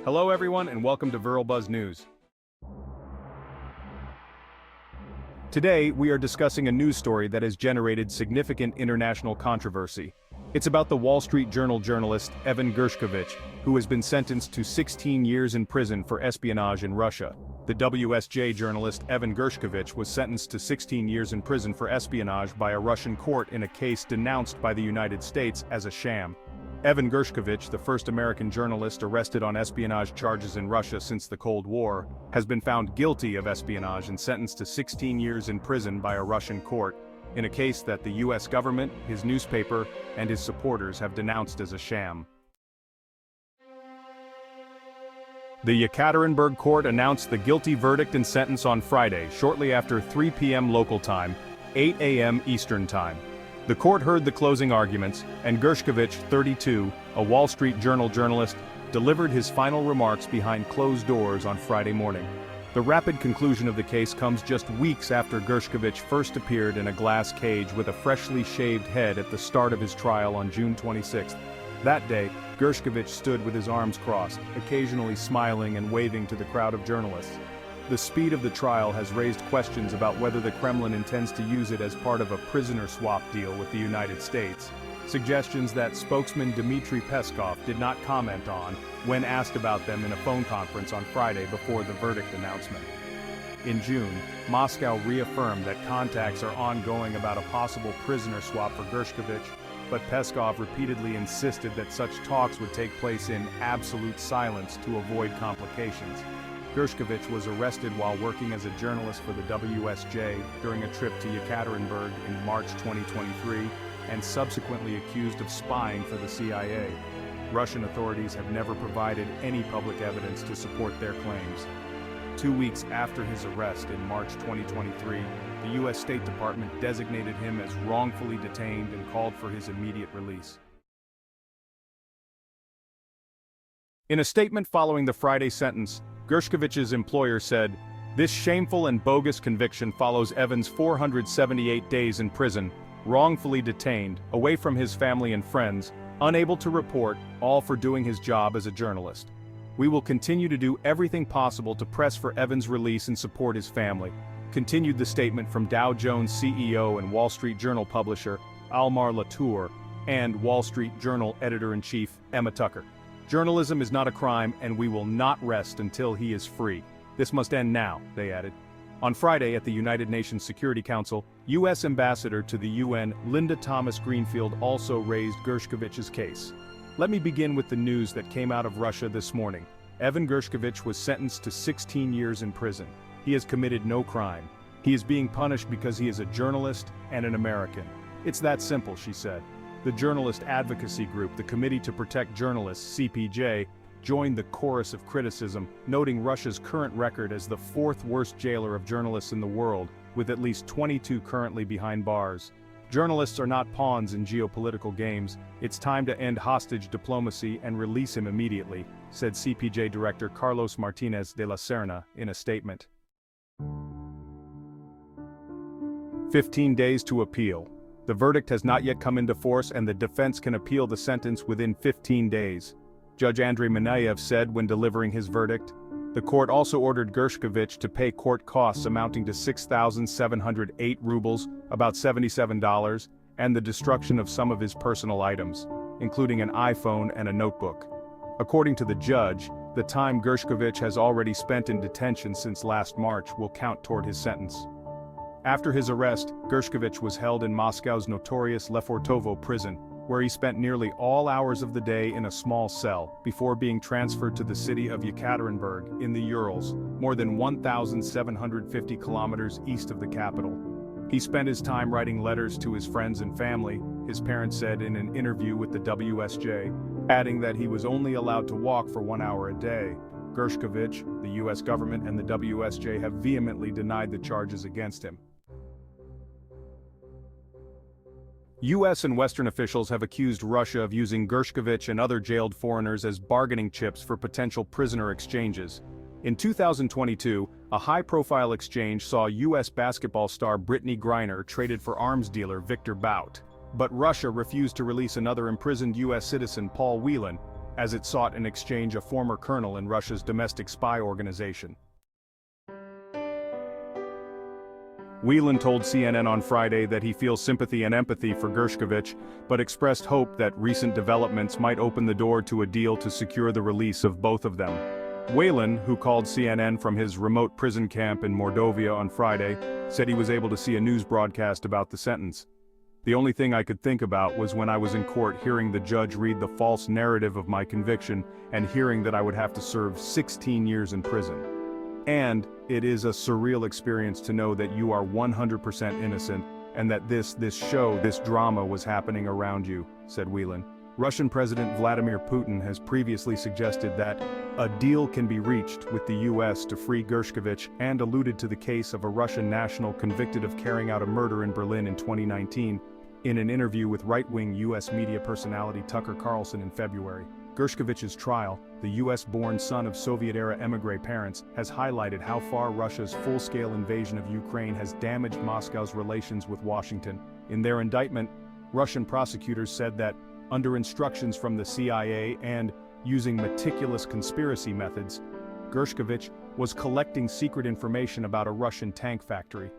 Hello everyone and welcome to ViralBuzz News. Today, we are discussing a news story that has generated significant international controversy. It's about the Wall Street Journal journalist Evan Gershkovich, who has been sentenced to 16 years in prison for espionage in Russia. The WSJ journalist Evan Gershkovich was sentenced to 16 years in prison for espionage by a Russian court in a case denounced by the United States as a sham. Evan Gershkovich, the first American journalist arrested on espionage charges in Russia since the Cold War, has been found guilty of espionage and sentenced to 16 years in prison by a Russian court, in a case that the US government, his newspaper, and his supporters have denounced as a sham. The Yekaterinburg court announced the guilty verdict and sentence on Friday, shortly after 3 p.m. local time, 8 a.m. Eastern Time. The court heard the closing arguments, and Gershkovich, 32, a Wall Street Journal journalist, delivered his final remarks behind closed doors on Friday morning. The rapid conclusion of the case comes just weeks after Gershkovich first appeared in a glass cage with a freshly shaved head at the start of his trial on June 26. That day, Gershkovich stood with his arms crossed, occasionally smiling and waving to the crowd of journalists. The speed of the trial has raised questions about whether the Kremlin intends to use it as part of a prisoner swap deal with the United States. Suggestions that spokesman Dmitry Peskov did not comment on when asked about them in a phone conference on Friday before the verdict announcement. In June, Moscow reaffirmed that contacts are ongoing about a possible prisoner swap for Gershkovich, but Peskov repeatedly insisted that such talks would take place in absolute silence to avoid complications. Gershkovich was arrested while working as a journalist for the WSJ during a trip to Yekaterinburg in March 2023, and subsequently accused of spying for the CIA. Russian authorities have never provided any public evidence to support their claims. 2 weeks after his arrest in March 2023, the U.S. State Department designated him as wrongfully detained and called for his immediate release. In a statement following the Friday sentence, Gershkovich's employer said, "This shameful and bogus conviction follows Evan's 478 days in prison, wrongfully detained, away from his family and friends, unable to report, all for doing his job as a journalist. We will continue to do everything possible to press for Evan's release and support his family," continued the statement from Dow Jones CEO and Wall Street Journal publisher Almar Latour and Wall Street Journal editor-in-chief Emma Tucker. "Journalism is not a crime, and we will not rest until he is free. This must end now," they added. On Friday at the United Nations Security Council, U.S. Ambassador to the UN Linda Thomas-Greenfield also raised Gershkovich's case. "Let me begin with the news that came out of Russia this morning. Evan Gershkovich was sentenced to 16 years in prison. He has committed no crime. He is being punished because he is a journalist and an American. It's that simple," she said. The journalist advocacy group, the Committee to Protect Journalists, CPJ, joined the chorus of criticism, noting Russia's current record as the fourth worst jailer of journalists in the world, with at least 22 currently behind bars. "Journalists are not pawns in geopolitical games. It's time to end hostage diplomacy and release him immediately," said CPJ Director Carlos Martinez de la Serna in a statement. 15 days to appeal. The verdict has not yet come into force, and the defense can appeal the sentence within 15 days. Judge Andrei Minayev said when delivering his verdict. The court also ordered Gershkovich to pay court costs amounting to 6,708 rubles, about $77, and the destruction of some of his personal items, including an iPhone and a notebook. According to the judge, the time Gershkovich has already spent in detention since last March will count toward his sentence. After his arrest, Gershkovich was held in Moscow's notorious Lefortovo prison, where he spent nearly all hours of the day in a small cell, before being transferred to the city of Yekaterinburg in the Urals, more than 1,750 kilometers east of the capital. He spent his time writing letters to his friends and family, his parents said in an interview with the WSJ, adding that he was only allowed to walk for 1 hour a day. Gershkovich, the US government, and the WSJ have vehemently denied the charges against him. U.S. and Western officials have accused Russia of using Gershkovich and other jailed foreigners as bargaining chips for potential prisoner exchanges. In 2022, a high-profile exchange saw U.S. basketball star Brittany Griner traded for arms dealer Victor Bout. But Russia refused to release another imprisoned U.S. citizen, Paul Whelan, as it sought in exchange a former colonel in Russia's domestic spy organization. Whelan told CNN on Friday that he feels sympathy and empathy for Gershkovich, but expressed hope that recent developments might open the door to a deal to secure the release of both of them. Whelan, who called CNN from his remote prison camp in Mordovia on Friday, said he was able to see a news broadcast about the sentence. "The only thing I could think about was when I was in court hearing the judge read the false narrative of my conviction and hearing that I would have to serve 16 years in prison. And it is a surreal experience to know that you are 100% innocent and that this drama was happening around you," said Whelan. Russian President Vladimir Putin has previously suggested that a deal can be reached with the US to free Gershkovich and alluded to the case of a Russian national convicted of carrying out a murder in Berlin in 2019, in an interview with right-wing US media personality Tucker Carlson in February. Gershkovich's trial, the US-born son of Soviet-era émigré parents, has highlighted how far Russia's full-scale invasion of Ukraine has damaged Moscow's relations with Washington. In their indictment, Russian prosecutors said that, under instructions from the CIA and using meticulous conspiracy methods, Gershkovich was collecting secret information about a Russian tank factory.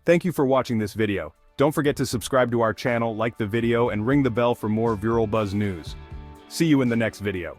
Thank you for watching this video. Don't forget to subscribe to our channel, like the video, and ring the bell for more Viral Buzz news. See you in the next video.